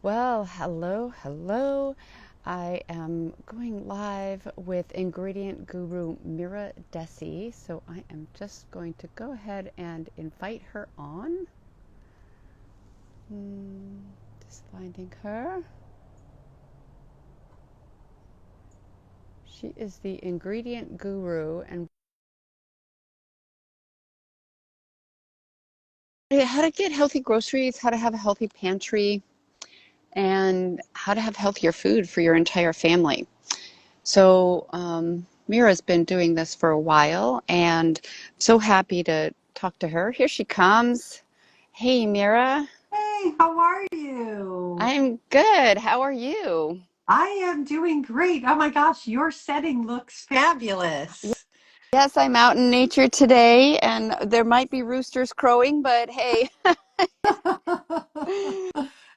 Well, hello, hello. I am going live with ingredient guru Mira Dessy. So I am just going to go ahead and invite her on. Just finding her. She is the ingredient guru and how to get healthy groceries, how to have a healthy pantry, and how to have healthier food for your entire family. So, Mira's been doing this for a while, and I'm so happy to talk to her. Here she comes. Hey, Mira. Hey, how are you? I'm good. How are you? I am doing great. Oh my gosh, your setting looks fabulous. Yes, I'm out in nature today, and there might be roosters crowing, but hey.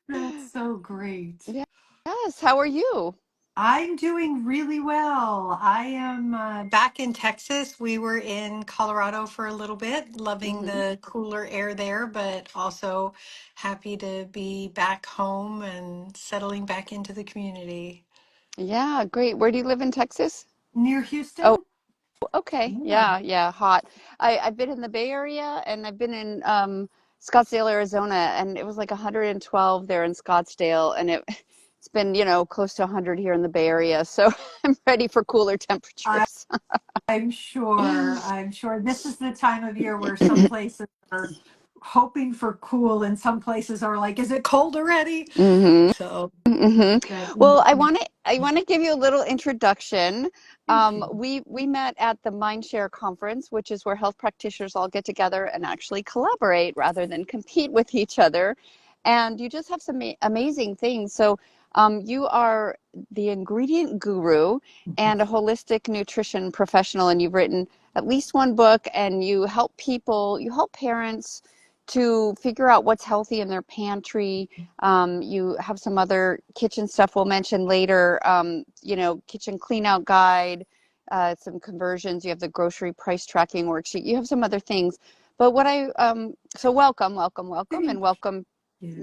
That's so great. Yes, how are you? I'm doing really well. I am back in Texas. We were in Colorado for a little bit, loving Hmm. the cooler air there, but also happy to be back home and settling back into the community. Yeah, great. Where do you live in Texas? Near Oh, Houston? okay. Yeah. Yeah, yeah, hot. I've been in the Bay Area and I've been in Scottsdale, Arizona, and it was like 112 there in Scottsdale, and it's been, close to 100 here in the Bay Area, so I'm ready for cooler temperatures. I'm sure. I'm sure this is the time of year where some places are hoping for cool and some places are like, is it cold already? Hmm. So Hmm. that Well, I want to give you a little introduction. thank you. We met at the Mindshare conference, which is where health practitioners all get together and actually collaborate rather than compete with each other. And you just have some amazing things. So you are the ingredient guru and a holistic nutrition professional, and you've written at least one book, and you help people, you help parents to figure out what's healthy in their pantry. You have some other kitchen stuff we'll mention later, kitchen clean out guide, some conversions. You have the grocery price tracking worksheet. You have some other things. But so welcome, welcome, welcome, and Thank welcome.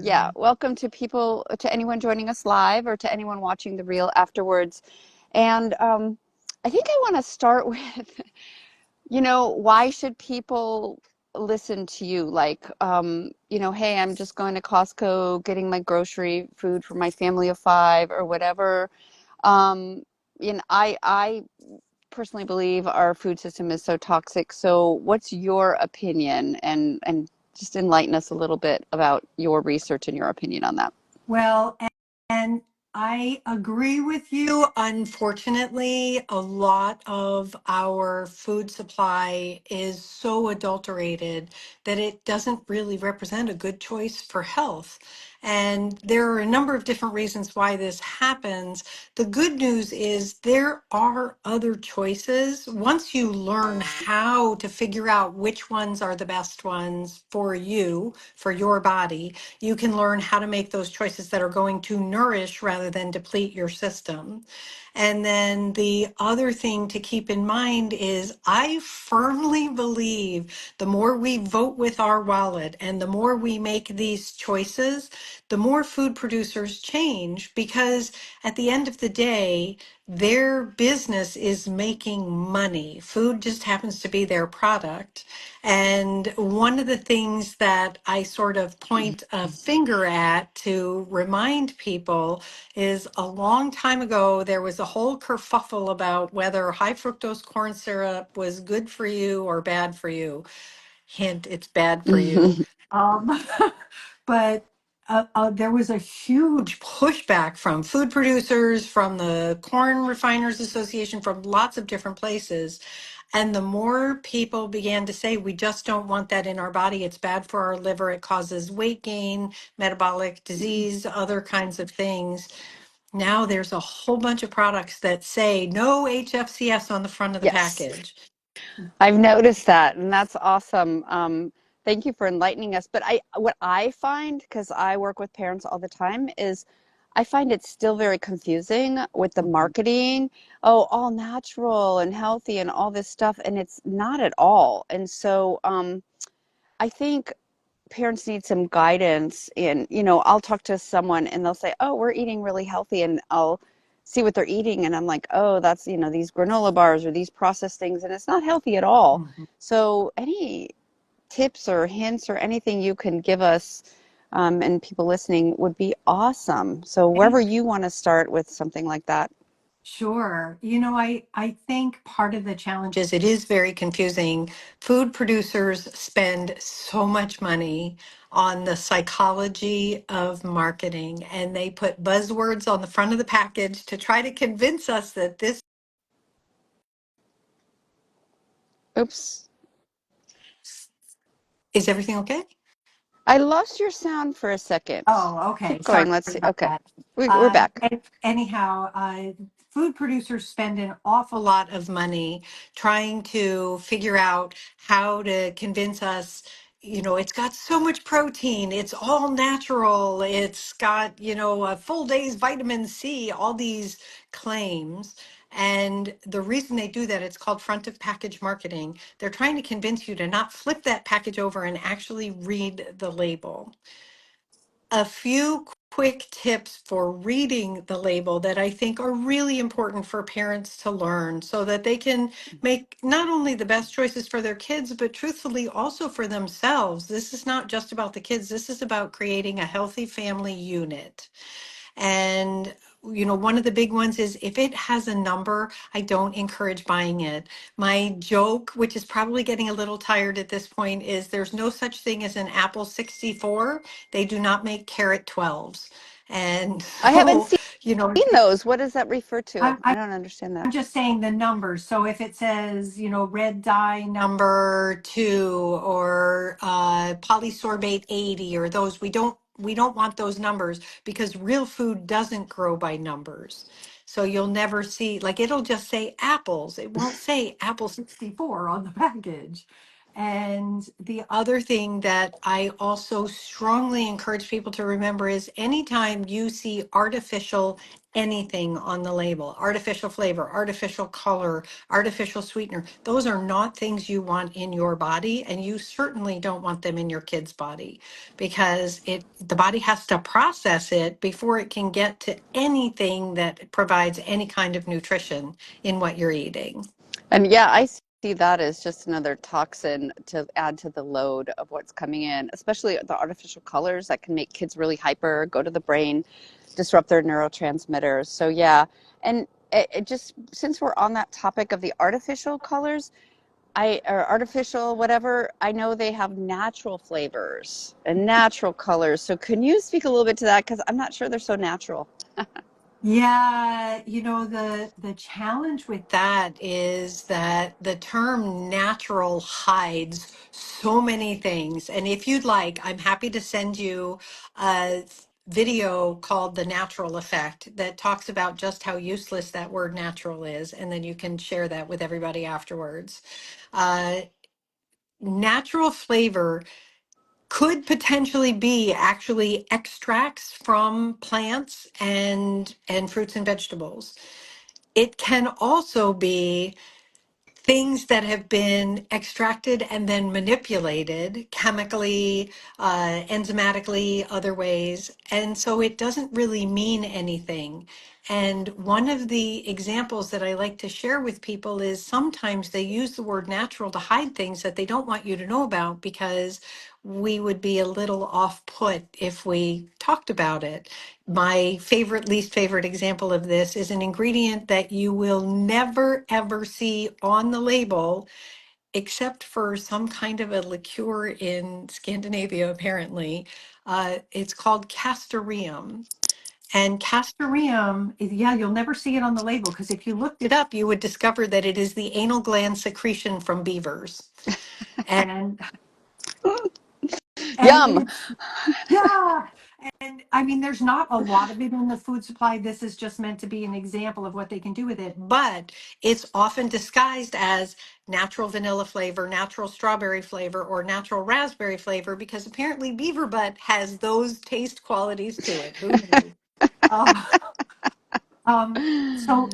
Yeah, you. welcome to people, to anyone joining us live or to anyone watching the reel afterwards. And I think I want to start with why should people listen to you? Like, hey, I'm just going to Costco, getting my grocery food for my family of five or whatever. Um, I personally believe our food system is so toxic. So what's your opinion? And just enlighten us a little bit about your research and your opinion on that. Well, and I agree with you. Unfortunately, a lot of our food supply is so adulterated that it doesn't really represent a good choice for health. And there are a number of different reasons why this happens. The good news is there are other choices. Once you learn how to figure out which ones are the best ones for you, for your body, you can learn how to make those choices that are going to nourish rather than deplete your system. And then the other thing to keep in mind is I firmly believe the more we vote with our wallet and the more we make these choices, the more food producers change, because at the end of the day, their business is making money. Food just happens to be their product. And one of the things that I sort of point a finger at to remind people is a long time ago, there was a whole kerfuffle about whether high fructose corn syrup was good for you or bad for you. Hint, it's bad for you. Um, but there was a huge pushback from food producers, from the Corn Refiners Association, from lots of different places. And the more people began to say, we just don't want that in our body, it's bad for our liver, it causes weight gain, metabolic disease, other kinds of things. Now there's a whole bunch of products that say no HFCS on the front of the Yes. package. I've noticed that, and that's awesome. Thank you for enlightening us. But what I find, because I work with parents all the time, is I find it still very confusing with the Mhm. marketing. Oh, all natural and healthy and all this stuff, and it's not at all. And so, I think. parents need some guidance in, I'll talk to someone and they'll say, "Oh, we're eating really healthy." And I'll see what they're eating and I'm like, "Oh, that's, these granola bars or these processed things and it's not healthy at all." Mhm. So, any tips or hints or anything you can give us and people listening would be awesome. So, wherever you want to start with something like that. Sure. I think part of the challenge is it is very confusing. Food producers spend so much money on the psychology of marketing, and they put buzzwords on the front of the package to try to convince us that this Oops. is everything okay? I lost your sound for a second. Oh, okay. Keep Sorry going. Let's see. about Okay. that. We're back. Anyhow, food producers spend an awful lot of money trying to figure out how to convince us, it's got so much protein, it's all natural, it's got, a full day's vitamin C, all these claims. And the reason they do that, it's called front of package marketing. They're trying to convince you to not flip that package over and actually read the label. A few quick tips for reading the label that I think are really important for parents to learn so that they can make not only the best choices for their kids, but truthfully also for themselves. This is not just about the kids, this is about creating a healthy family unit. And one of the big ones is if it has a number, I don't encourage buying it. My joke, which is probably getting a little tired at this point, is there's no such thing as an Apple 64. They do not make carrot 12s. And I haven't so, seen you know, those. What does that refer to? I, I don't understand that. I'm just saying the numbers. So if it says, red dye number 2 or polysorbate 80 or those, we don't want those numbers because real food doesn't grow by numbers. So you'll never see, like it'll just say apples. It won't say apple 64 on the package. And the other thing that I also strongly encourage people to remember is anytime you see artificial anything on the label, artificial flavor, artificial color, artificial sweetener, those are not things you want in your body, and you certainly don't want them in your kid's body because the body has to process it before it can get to anything that provides any kind of nutrition in what you're eating. And yeah, I see that as just another toxin to add to the load of what's coming in, especially the artificial colors that can make kids really hyper, go to the brain, disrupt their neurotransmitters. So yeah, and it just since we're on that topic of the artificial colors, or artificial whatever, I know they have natural flavors and natural colors. So can you speak a little bit to that? Because I'm not sure they're so natural. Yeah, the challenge with that is that the term natural hides so many things. And if you'd like, I'm happy to send you a video called The Natural Effect that talks about just how useless that word natural is, and then you can share that with everybody afterwards. Uh, Natural flavor could potentially be actually extracts from plants and fruits and vegetables. It can also be things that have been extracted and then manipulated chemically, enzymatically, other ways. And so it doesn't really mean anything. And one of the examples that I like to share with people is sometimes they use the word natural to hide things that they don't want you to know about because we would be a little off put if we talked about it. My favorite, least favorite example of this is an ingredient that you will never ever see on the label, except for some kind of a liqueur in Scandinavia, apparently. It's called castoreum. And castoreum, yeah, you'll never see it on the label because if you looked it up, you would discover that it is the anal gland secretion from beavers. And and Yum. it's yeah. And I mean, there's not a lot of it in the food supply. This is just meant to be an example of what they can do with it. But it's often disguised as natural vanilla flavor, natural strawberry flavor, or natural raspberry flavor because apparently beaver butt has those taste qualities to it. Who knew? Uh,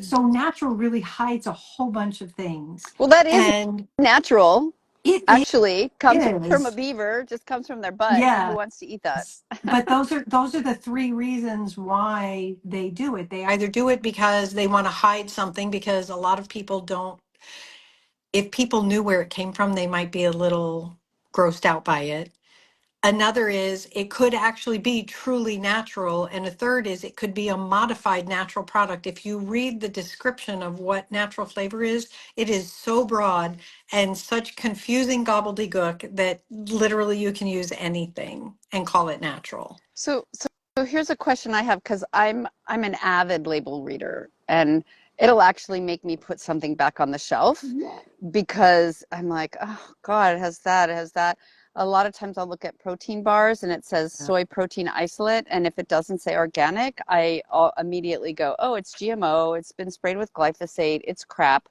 so natural really hides a whole bunch of things. Well, that is And natural. It Actually, comes from a is. beaver, just comes from their butt. Who Yeah. wants to eat that? But those are the three reasons why they do it. They either do it because they want to hide something, because a lot of people don't, if people knew where it came from, they might be a little grossed out by it. Another is it could actually be truly natural. And a third is it could be a modified natural product. If you read the description of what natural flavor is, it is so broad and such confusing gobbledygook that literally you can use anything and call it natural. So here's a question I have because I'm an avid label reader, and it'll actually make me put something back on the shelf because I'm like, oh God, it has that, it has that. A lot of times I'll look at protein bars and it says Yeah. soy protein isolate, and if it doesn't say organic, I'll immediately go, oh, it's GMO, it's been sprayed with glyphosate, it's crap.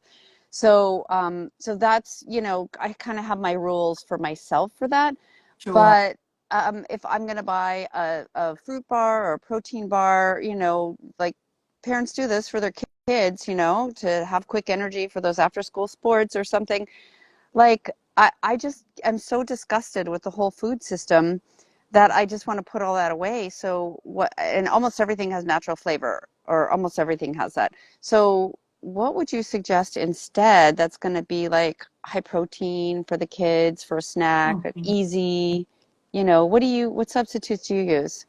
So that's, I kind of have my rules for myself for that. Sure. But if I'm going to buy a fruit bar or a protein bar, like parents do this for their kids, to have quick energy for those after school sports or something. Like, I just am so disgusted with the whole food system that I just want to put all that away. So what, and almost everything has natural flavor, or almost everything has that. So what would you suggest instead that's going to be like high protein for the kids, for a snack, Mhm. easy, what substitutes do you use?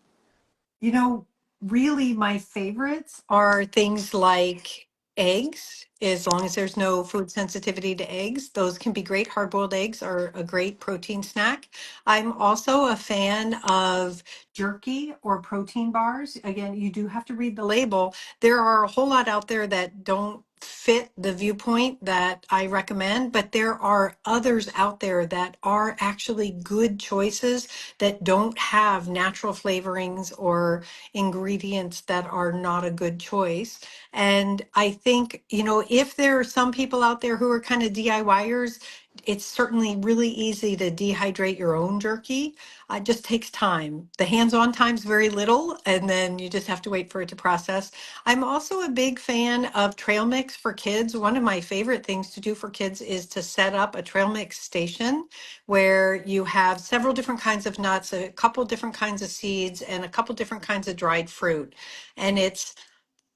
You know, really my favorites are things like eggs, as long as there's no food sensitivity to eggs. Those can be great. Hard-boiled eggs are a great protein snack. I'm also a fan of jerky or protein bars. Again, you do have to read the label. There are a whole lot out there that don't fit the viewpoint that I recommend, but there are others out there that are actually good choices that don't have natural flavorings or ingredients that are not a good choice. And I think, if there are some people out there who are kind of DIYers, it's certainly really easy to dehydrate your own jerky. It just takes time. The hands-on time's very little, and then you just have to wait for it to process. I'm also a big fan of trail mix for kids. One of my favorite things to do for kids is to set up a trail mix station where you have several different kinds of nuts, a couple different kinds of seeds, and a couple different kinds of dried fruit. And it's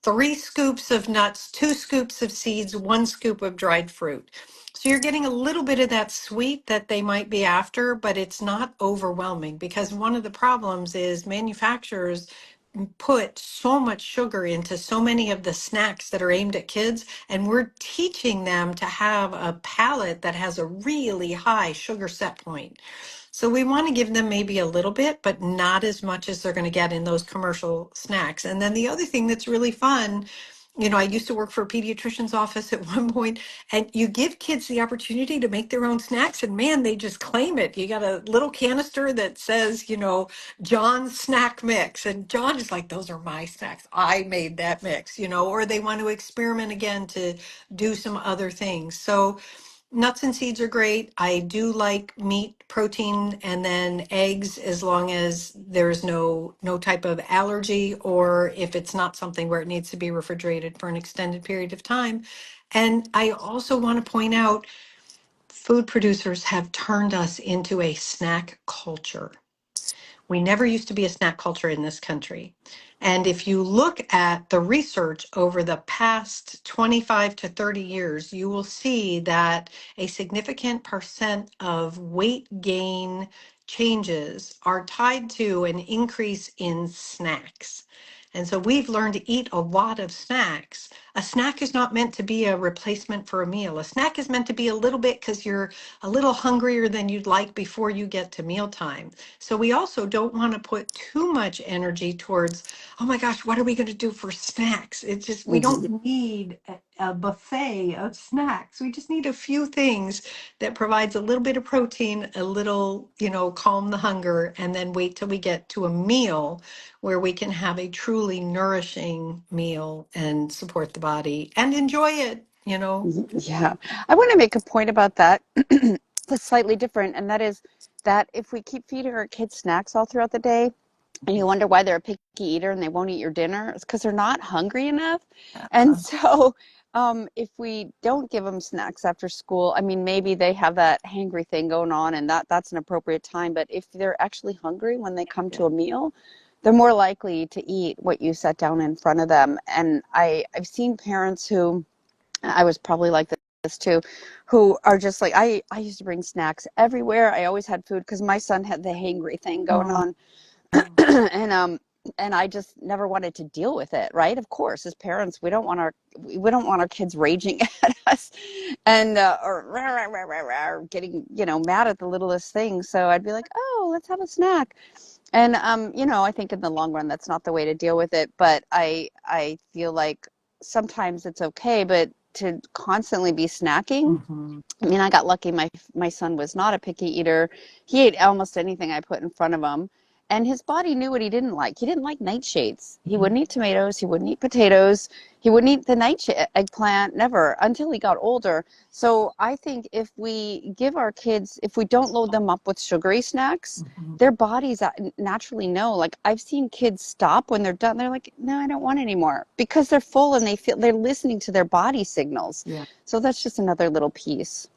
3 scoops of nuts, 2 scoops of seeds, 1 scoop of dried fruit. So you're getting a little bit of that sweet that they might be after, but it's not overwhelming, because one of the problems is manufacturers put so much sugar into so many of the snacks that are aimed at kids, and we're teaching them to have a palate that has a really high sugar set point. So we want to give them maybe a little bit, but not as much as they're going to get in those commercial snacks. And then the other thing that's really fun, I used to work for a pediatrician's office at one point, and you give kids the opportunity to make their own snacks, and man, they just claim it. You got a little canister that says, John's snack mix, and John is like, those are my snacks. I made that mix, or they want to experiment again to do some other things. So nuts and seeds are great. I do like meat, protein, and then eggs, as long as there's no type of allergy, or if it's not something where it needs to be refrigerated for an extended period of time. And I also want to point out, food producers have turned us into a snack culture. We never used to be a snack culture in this country. And if you look at the research over the past 25 to 30 years, you will see that a significant percent of weight gain changes are tied to an increase in snacks. And so we've learned to eat a lot of snacks. A snack is not meant to be a replacement for a meal. A snack is meant to be a little bit because you're a little hungrier than you'd like before you get to mealtime. So we also don't want to put too much energy towards, oh my gosh, what are we going to do for snacks? It's just, we Hmm. don't need a buffet of snacks. We just need a few things that provides a little bit of protein, a little, calm the hunger, and then wait till we get to a meal where we can have a truly nourishing meal and support the body and enjoy it. Yeah, I want to make a point about that that's slightly different, and that is that if we keep feeding our kids snacks all throughout the day, and you wonder why they're a picky eater and they won't eat your dinner. It's because they're not hungry enough. And Uh, so, if we don't give them snacks after school, I mean, maybe they have that hangry thing going on, and that's an appropriate time. But if they're actually hungry when they come to yeah. a meal, they're more likely to eat what you set down in front of them. And I've seen parents who, I was probably like this too, who are just like, I used to bring snacks everywhere. I always had food because my son had the hangry thing going Mm, on. mm, And I just never wanted to deal with it, right? Of course, as parents, we don't want our kids raging at us and or rah, rah, rah, rah, rah, getting, mad at the littlest thing. So I'd be like, "Oh, let's have a snack." And I think in the long run that's not the way to deal with it, but I feel like sometimes it's okay, but to constantly be snacking, mhm. I mean, I got lucky. My son was not a picky eater. He ate almost anything I put in front of him, and his body knew what he didn't like. He didn't like nightshades. He wouldn't eat tomatoes. He wouldn't eat potatoes. He wouldn't eat the eggplant, never, until he got older. So I think if we give our kids, if we don't load them up with sugary snacks, Mhm. their bodies naturally know. Like I've seen kids stop when they're done. They're like, no, I don't want any more because they're full and they feel they're listening to their body signals. Yeah. So that's just another little piece.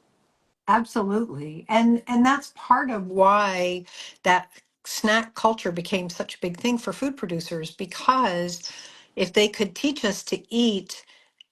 Absolutely. And that's part of why that snack culture became such a big thing for food producers, because if they could teach us to eat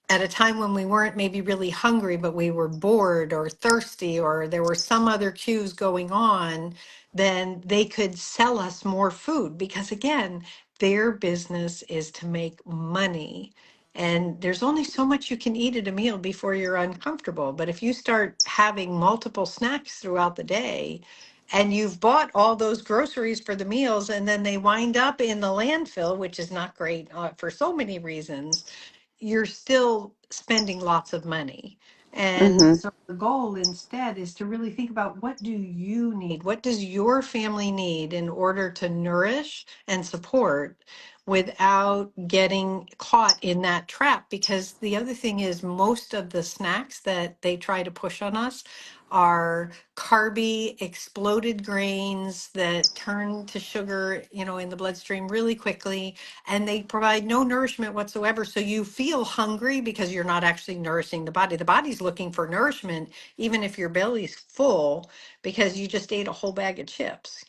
at a time when we weren't maybe really hungry, but we were bored or thirsty, or there were some other cues going on, then they could sell us more food, because again, their business is to make money. And there's only so much you can eat at a meal before you're uncomfortable. But if you start having multiple snacks throughout the day, and you've bought all those groceries for the meals, and then they wind up in the landfill, which is not great for so many reasons, you're still spending lots of money. And Hmm. so the goal instead is to really think about, what do you need? What does your family need in order to nourish and support without getting caught in that trap? Because the other thing is, most of the snacks that they try to push on us are carby, exploded grains that turn to sugar, in the bloodstream really quickly, and they provide no nourishment whatsoever. So you feel hungry because you're not actually nourishing the body. The body's looking for nourishment, even if your belly's full, because you just ate a whole bag of chips.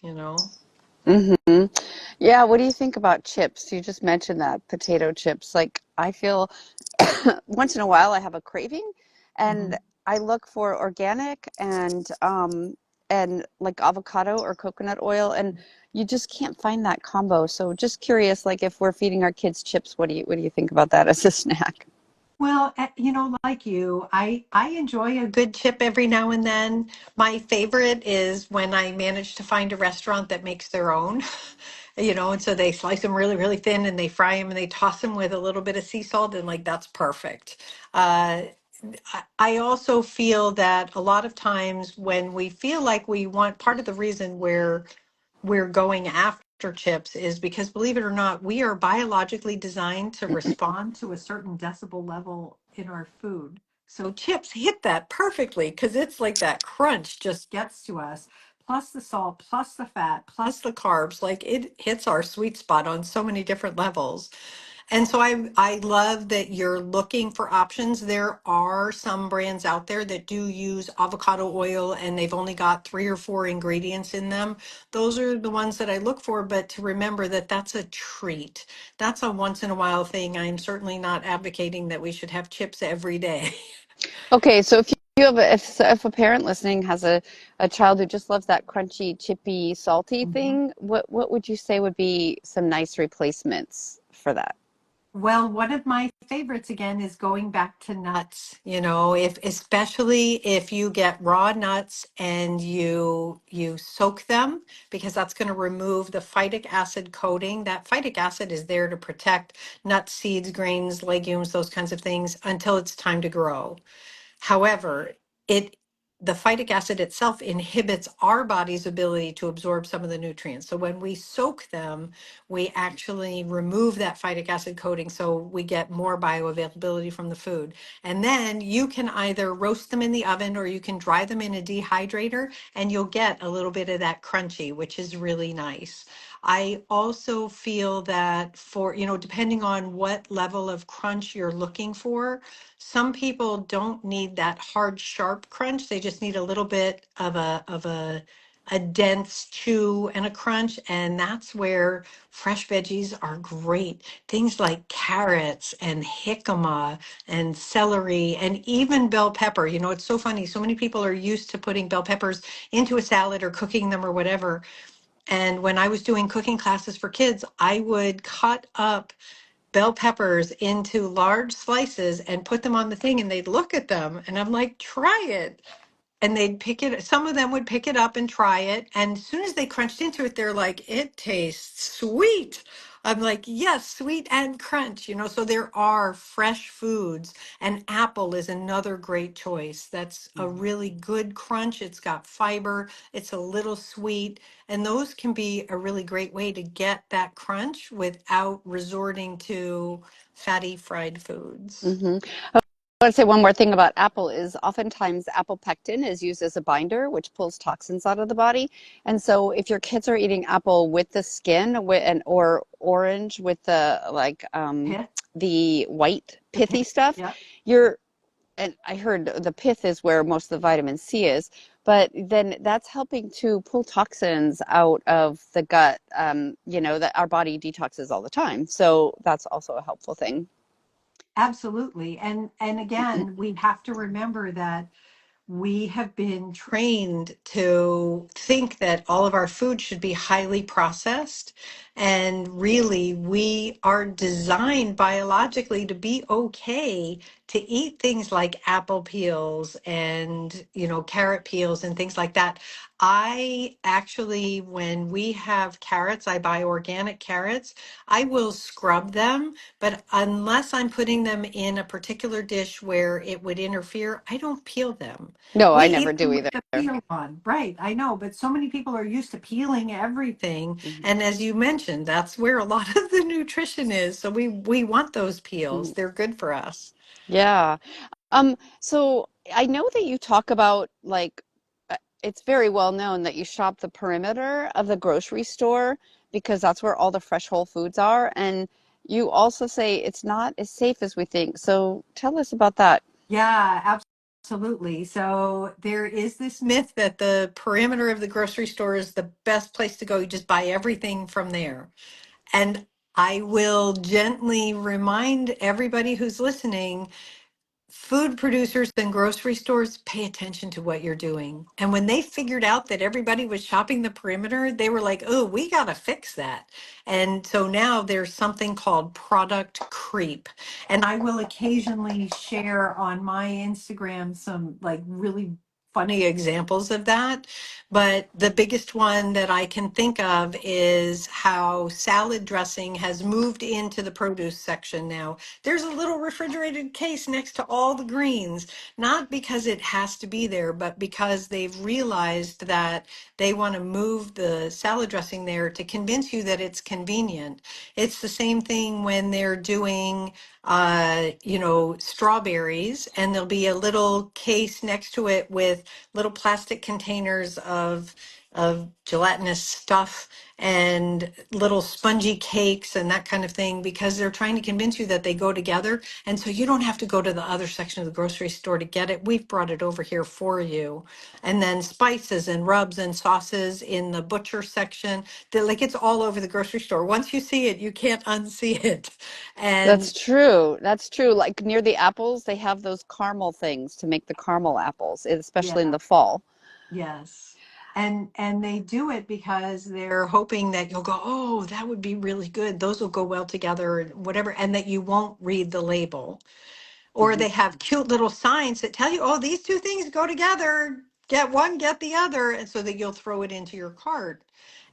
Hmm. Yeah, what do you think about chips? You just mentioned that potato chips. Like I feel once in a while I have a craving and Mhm. I look for organic and like avocado or coconut oil and you just can't find that combo. So just curious, like if we're feeding our kids chips, what do you think about that as a snack? Well, like you, I enjoy a good chip every now and then. My favorite is when I manage to find a restaurant that makes their own, and so they slice them really, really thin, and they fry them, and they toss them with a little bit of sea salt, and like that's perfect. Uh, I also feel that a lot of times when we feel like we want, part of the reason we're going after chips is because, believe it or not, we are biologically designed to respond to a certain decibel level in our food. So chips hit that perfectly, because it's like that crunch just gets to us, plus the salt, plus the fat, plus the carbs. Like, it hits our sweet spot on so many different levels. And so I love that you're looking for options. There are some brands out there that do use avocado oil, and they've only got 3 or 4 ingredients in them. Those are the ones that I look for, but to remember that that's a treat. That's a once in a while thing. I'm certainly not advocating that we should have chips every day. Okay, so if you have if a parent listening has a child who just loves that crunchy, chippy, salty thing, what would you say would be some nice replacements for that? Well, one of my favorites again is going back to nuts. If especially if you get raw nuts and you soak them, because that's going to remove the phytic acid coating. That phytic acid is there to protect nuts, seeds, grains, legumes, those kinds of things until it's time to grow. However, it the phytic acid itself inhibits our body's ability to absorb some of the nutrients. So when we soak them, we actually remove that phytic acid coating, so we get more bioavailability from the food. And then you can either roast them in the oven or you can dry them in a dehydrator, and you'll get a little bit of that crunchy, which is really nice. I also feel that for, depending on what level of crunch you're looking for, some people don't need that hard, sharp crunch. They just need a little bit of a dense chew and a crunch. And that's where fresh veggies are great. Things like carrots and jicama and celery and even bell pepper. It's so funny. So many people are used to putting bell peppers into a salad or cooking them or whatever. And when I was doing cooking classes for kids, I would cut up bell peppers into large slices and put them on the thing, and they'd look at them. And I'm like, try it. And they'd pick it, some of them would pick it up and try it. And as soon as they crunched into it, they're like, it tastes sweet. I'm like, yes, sweet and crunch, so there are fresh foods. And apple is another great choice. That's a Mhm. really good crunch. It's got fiber, it's a little sweet. And those can be a really great way to get that crunch without resorting to fatty fried foods. Hmm. I want to say one more thing about apple is oftentimes apple pectin is used as a binder, which pulls toxins out of the body. And so if your kids are eating apple with the skin or orange with the Pith, the white the pith, pithy stuff, yeah. you're and I heard the pith is where most of the vitamin C is, but then that's helping to pull toxins out of the gut, that our body detoxes all the time. So that's also a helpful thing. Absolutely. And again, we have to remember that we have been trained to think that all of our food should be highly processed. And really, we are designed biologically to be okay to eat things like apple peels and, carrot peels and things like that. I actually, when we have carrots, I buy organic carrots. I will scrub them, but unless I'm putting them in a particular dish where it would interfere, I don't peel them. No, We I never eat them do with either. the peel on. Right, I know, but so many people are used to peeling everything. Mhm. And as you mentioned, that's where a lot of the nutrition is. So we want those peels. Mhm. They're good for us. Yeah. So I know that you talk about it's very well known that you shop the perimeter of the grocery store because that's where all the fresh whole foods are. And you also say it's not as safe as we think. So tell us about that. Yeah, absolutely. So there is this myth that the perimeter of the grocery store is the best place to go. You just buy everything from there. And I will gently remind everybody who's listening, food producers and grocery stores, pay attention to what you're doing. And when they figured out that everybody was shopping the perimeter, they were like, oh, we got to fix that. And so now there's something called product creep. And I will occasionally share on my Instagram some like really funny examples of that. But the biggest one that I can think of is how salad dressing has moved into the produce section now. There's a little refrigerated case next to all the greens, not because it has to be there, but because they've realized that they want to move the salad dressing there to convince you that it's convenient. It's the same thing when they're doing, strawberries, and there'll be a little case next to it with little plastic containers of gelatinous stuff and little spongy cakes and that kind of thing, because they're trying to convince you that they go together. And so you don't have to go to the other section of the grocery store to get it. We've brought it over here for you. And then spices and rubs and sauces in the butcher section. Like it's all over the grocery store. Once you see it, you can't unsee it. That's And true. That's true. Like near the apples, they have those caramel things to make the caramel apples, especially in yeah. the fall. Yes. And they do it because they're hoping that you'll go, oh, that would be really good. Those will go well together, whatever, and that you won't read the label. Or Hmm. they have cute little signs that tell you, oh, these two things go together. Get one, get the other, and so that you'll throw it into your cart.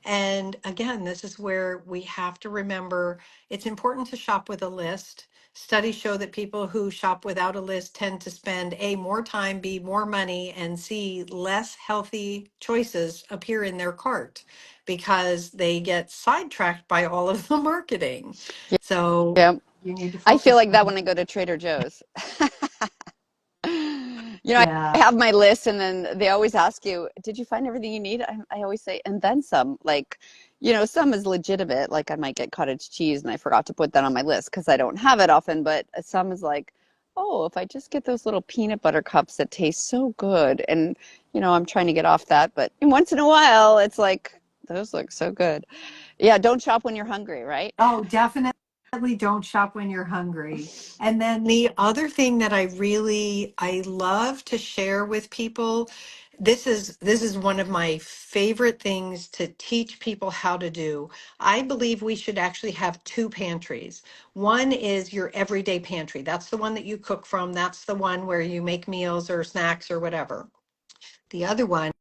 And again, this is where we have to remember it's important to shop with a list. Studies show that people who shop without a list tend to spend A, more time, B, more money, and C, less healthy choices appear in their cart because they get sidetracked by all of the marketing. So Yeah. you need to I feel focus like that on, when I go to Trader Joe's. I yeah. have my list, and then they always ask you, "Did you find everything you need?" I always say, "And then some." Like, some is legitimate, like I might get cottage cheese and I forgot to put that on my list because I don't have it often, but some is like, oh, if I just get those little peanut butter cups that taste so good. And, I'm trying to get off that, but once in a while, it's like, those look so good. Yeah, don't shop when you're hungry, right? Oh, definitely don't shop when you're hungry. And then the other thing that I love to share with people, this is one of my favorite things to teach people how to do. I believe we should actually have two pantries. One is your everyday pantry. That's the one that you cook from. That's the one where you make meals or snacks or whatever. The other one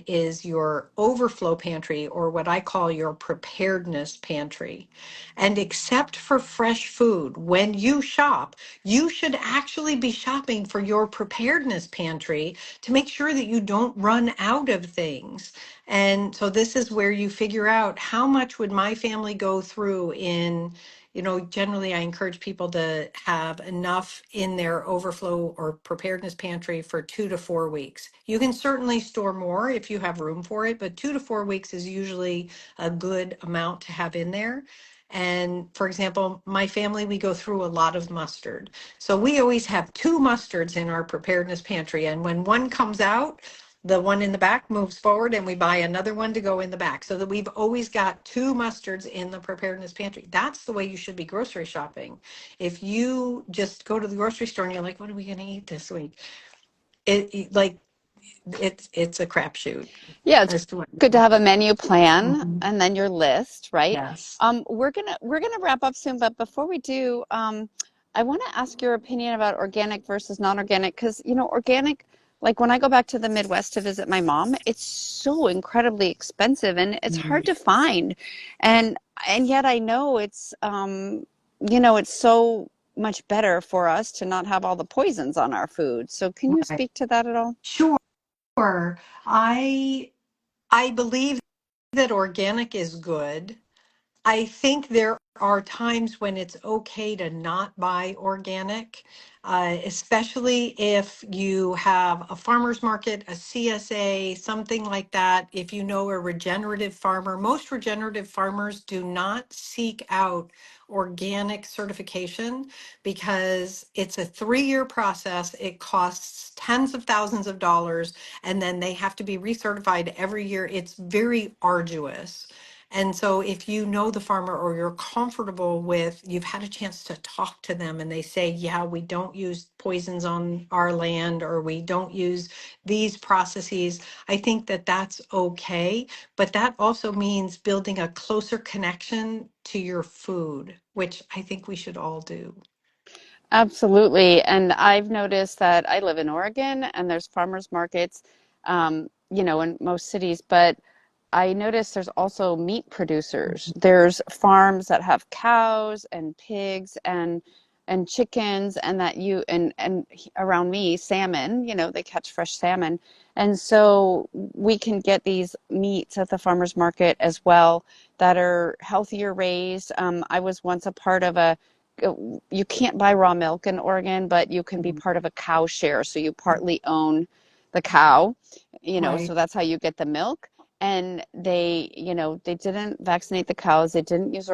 is your overflow pantry, or what I call your preparedness pantry. And except for fresh food, when you shop, you should actually be shopping for your preparedness pantry to make sure that you don't run out of things. And so this is where you figure out how much would my family go through in, generally I encourage people to have enough in their overflow or preparedness pantry for 2 to 4 weeks. You can certainly store more if you have room for it, but 2 to 4 weeks is usually a good amount to have in there. And for example, my family, we go through a lot of mustard. So we always have two mustards in our preparedness pantry. And when one comes out, the one in the back moves forward and we buy another one to go in the back, so that we've always got two mustards in the preparedness pantry. That's the way you should be grocery shopping. If you just go to the grocery store and you're like, what are we going to eat this week? Like it's a crapshoot Yeah, it's as to what. good to have a menu plan Mhm. and then your list, right? Yes. We're gonna wrap up soon, but before we do, I want to ask your opinion about organic versus non-organic, because organic, like when I go back to the Midwest to visit my mom, it's so incredibly expensive and it's hard Mhm. to find, and and yet I know it's so much better for us to not have all the poisons on our food. So can you Right. speak to that at all? Sure. I believe that organic is good. I think there are times when it's okay to not buy organic, especially if you have a farmer's market, a CSA, something like that. If you know a regenerative farmer, most regenerative farmers do not seek out organic certification because it's a 3-year process. It costs tens of thousands of dollars, and then they have to be recertified every year. It's very arduous. And so if you know the farmer or you're comfortable with, you've had a chance to talk to them and they say, yeah, we don't use poisons on our land or we don't use these processes, I think that that's okay. But that also means building a closer connection to your food, which I think we should all do. Absolutely. And I've noticed that I live in Oregon and there's farmers markets, in most cities, but I noticed there's also meat producers. There's farms that have cows and pigs and chickens and that you and around me salmon, they catch fresh salmon. And so we can get these meats at the farmers market as well that are healthier raised. I was once a part of you can't buy raw milk in Oregon, but you can be Mhm. part of a cow share. So you partly own the cow, so Right. that's how you get the milk. And they didn't vaccinate the cows. They didn't use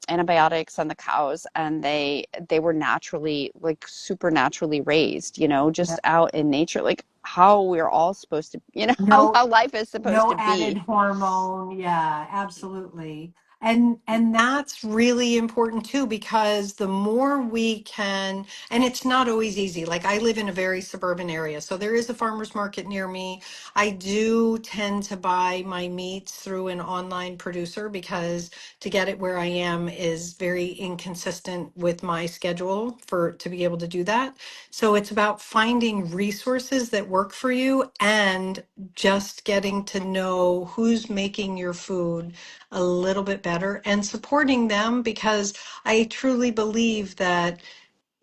antibiotics on the cows, and they were naturally, like super naturally raised, Yeah. just out in nature, like how we're all supposed to, No, how life is supposed no to added be. hormone. Yeah, absolutely. And that's really important too, because the more we can, and it's not always easy. Like I live in a very suburban area, so there is a farmer's market near me. I do tend to buy my meats through an online producer because to get it where I am is very inconsistent with my schedule for to be able to do that. So it's about finding resources that work for you and just getting to know who's making your food a little bit better and supporting them, because I truly believe that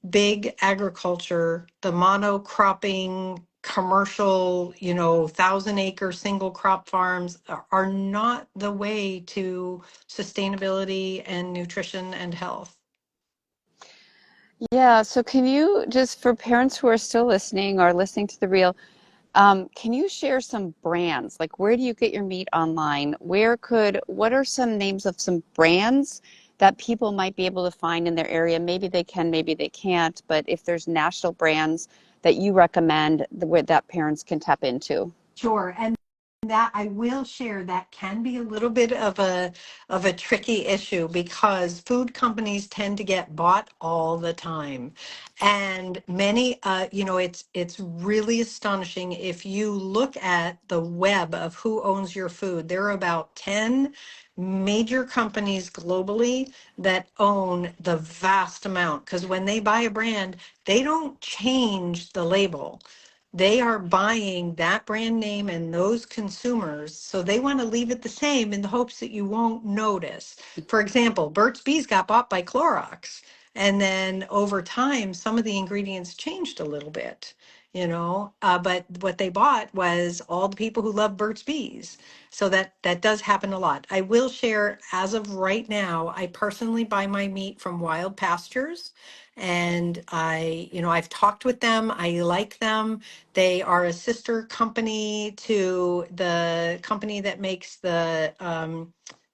big agriculture, the monocropping commercial, 1,000-acre single crop farms are not the way to sustainability and nutrition and health. Yeah, so can you just, for parents who are still listening or listening to the reel, Can you share some brands? Like, where do you get your meat online? What are some names of some brands that people might be able to find in their area? Maybe they can, maybe they can't, but if there's national brands that you recommend that parents can tap into. Sure. And that I will share that can be a little bit of a tricky issue because food companies tend to get bought all the time. And many it's really astonishing if you look at the web of who owns your food. There are about 10 major companies globally that own the vast amount because when they buy a brand, they don't change the label. They are buying that brand name and those consumers, so they want to leave it the same in the hopes that you won't notice. For example, Burt's Bees got bought by Clorox, and then over time, some of the ingredients changed a little bit, but what they bought was all the people who love Burt's Bees. So that does happen a lot. I will share, as of right now, I personally buy my meat from Wild Pastures, and I've talked with them. I like them. They are a sister company to the company that makes the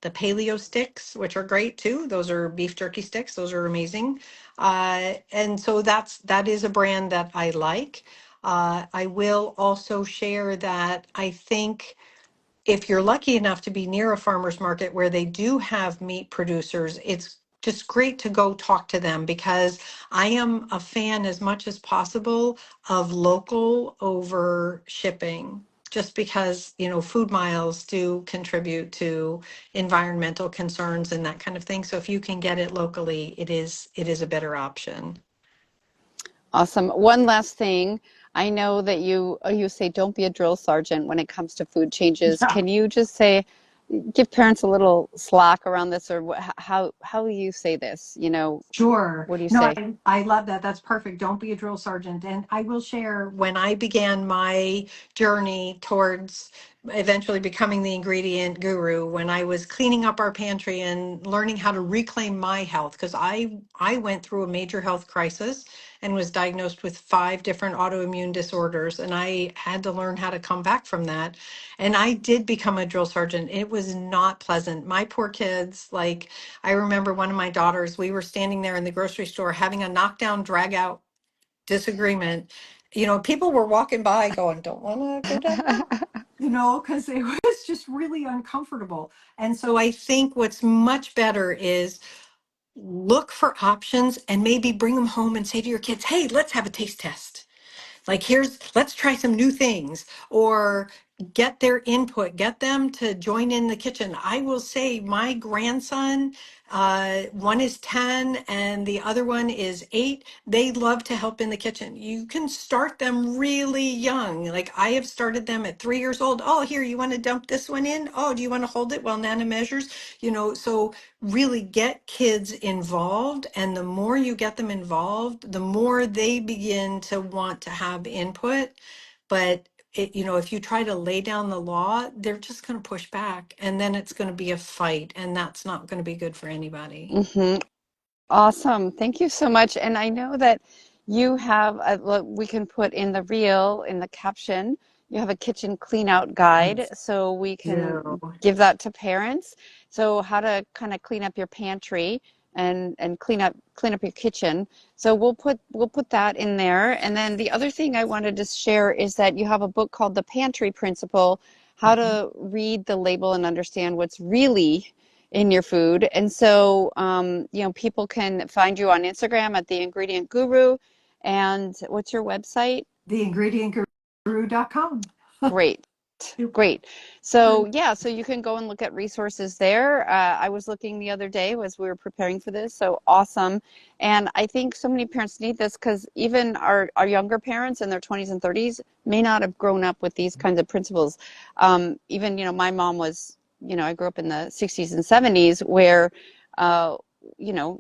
paleo sticks, which are great too. Those are beef jerky sticks. Those are amazing. And so that is a brand that I like. I will also share that I think if you're lucky enough to be near a farmer's market where they do have meat producers, it's just great to go talk to them because I am a fan as much as possible of local over shipping. Just because, food miles do contribute to environmental concerns and that kind of thing. So if you can get it locally, it is a better option. Awesome. One last thing. I know that you say don't be a drill sergeant when it comes to food changes. Yeah. Can you just say, give parents a little slack around this, or how do you say this? Sure. What do you No, say? I love that. That's perfect. Don't be a drill sergeant. And I will share when I began my journey towards eventually becoming the ingredient guru, when I was cleaning up our pantry and learning how to reclaim my health, because I went through a major health crisis and was diagnosed with 5 different autoimmune disorders. And I had to learn how to come back from that. And I did become a drill sergeant. It was not pleasant. My poor kids, like, I remember one of my daughters, we were standing there in the grocery store having a knockdown, drag out disagreement. People were walking by going, don't want to go down that, because it was just really uncomfortable. And so I think what's much better is look for options and maybe bring them home and say to your kids, hey, let's have a taste test. Like, let's try some new things, or get their input, get them to join in the kitchen. I will say my grandson, one is 10 and the other one is 8. They love to help in the kitchen. You can start them really young. Like, I have started them at 3 years old. Oh, here, you want to dump this one in? Oh, do you want to hold it while Nana measures? So really get kids involved, and the more you get them involved, the more they begin to want to have input. But if you try to lay down the law, they're just going to push back, and then it's going to be a fight, and that's not going to be good for anybody. Hmm. Awesome. Thank you so much. And I know that you have we can put in the reel in the caption. You have a kitchen clean out guide, Yes. so we can Yeah. give that to parents. So how to kind of clean up your pantry and clean up your kitchen. So we'll put that in there. And then the other thing I wanted to share is that you have a book called The Pantry Principle, how Mhm. to read the label and understand what's really in your food. And so, people can find you on Instagram at The Ingredient Guru. And what's your website? Theingredientguru.com. Great. Super. Great. So, yeah, so you can go and look at resources there. I was looking the other day as we were preparing for this. So awesome. And I think so many parents need this because even our younger parents in their 20s and 30s may not have grown up with these kinds of principles. Even, my mom was, I grew up in the 60s and 70s where, uh, you know,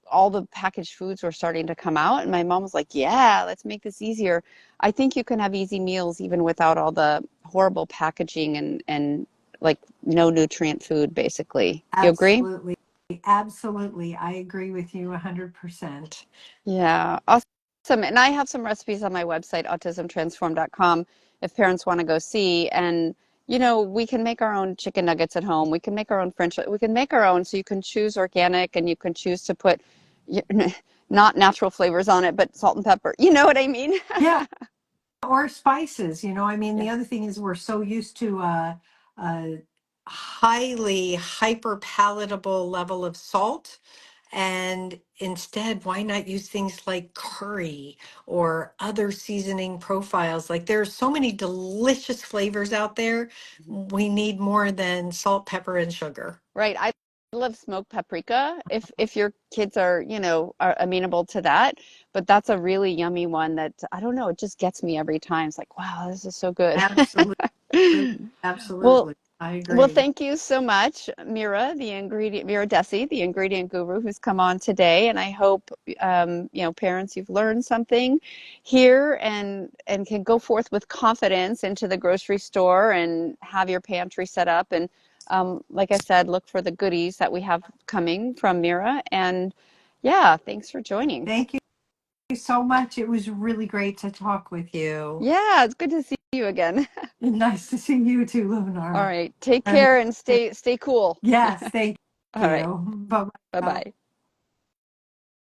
all the packaged foods were starting to come out, and my mom was like, yeah, let's make this easier. I think you can have easy meals even without all the horrible packaging and like no nutrient food, basically. You agree? Absolutely. Absolutely. I agree with you 100%. Yeah, awesome. And I have some recipes on my website, autismtransform.com. if parents want to go see. And we can make our own chicken nuggets at home. We can make our own French. We can make our own. So you can choose organic, and you can choose to put not natural flavors on it, but salt and pepper. You know what I mean? Yeah, or spices. I mean, Yeah. the other thing is we're so used to a highly hyper palatable level of salt. And instead, why not use things like curry or other seasoning profiles? Like there's so many delicious flavors out there. We need more than salt, pepper, and sugar. Right. I love smoked paprika if your kids are amenable to that. But that's a really yummy one that I don't know, it just gets me every time. It's like, wow, this is so good. Absolutely. Well, Absolutely. I well, agree. thank you so much, Mira Dessy, the ingredient guru who's come on today. And I hope, parents, you've learned something here and can go forth with confidence into the grocery store and have your pantry set up. And like I said, look for the goodies that we have coming from Mira. And yeah, thanks for joining. Thank you so much. It was really great to talk with you. Yeah, it's good to see you again. And nice to see you too, All Lunar. right, take And care and stay cool. yes, thank All right, you. Bye bye bye. bye.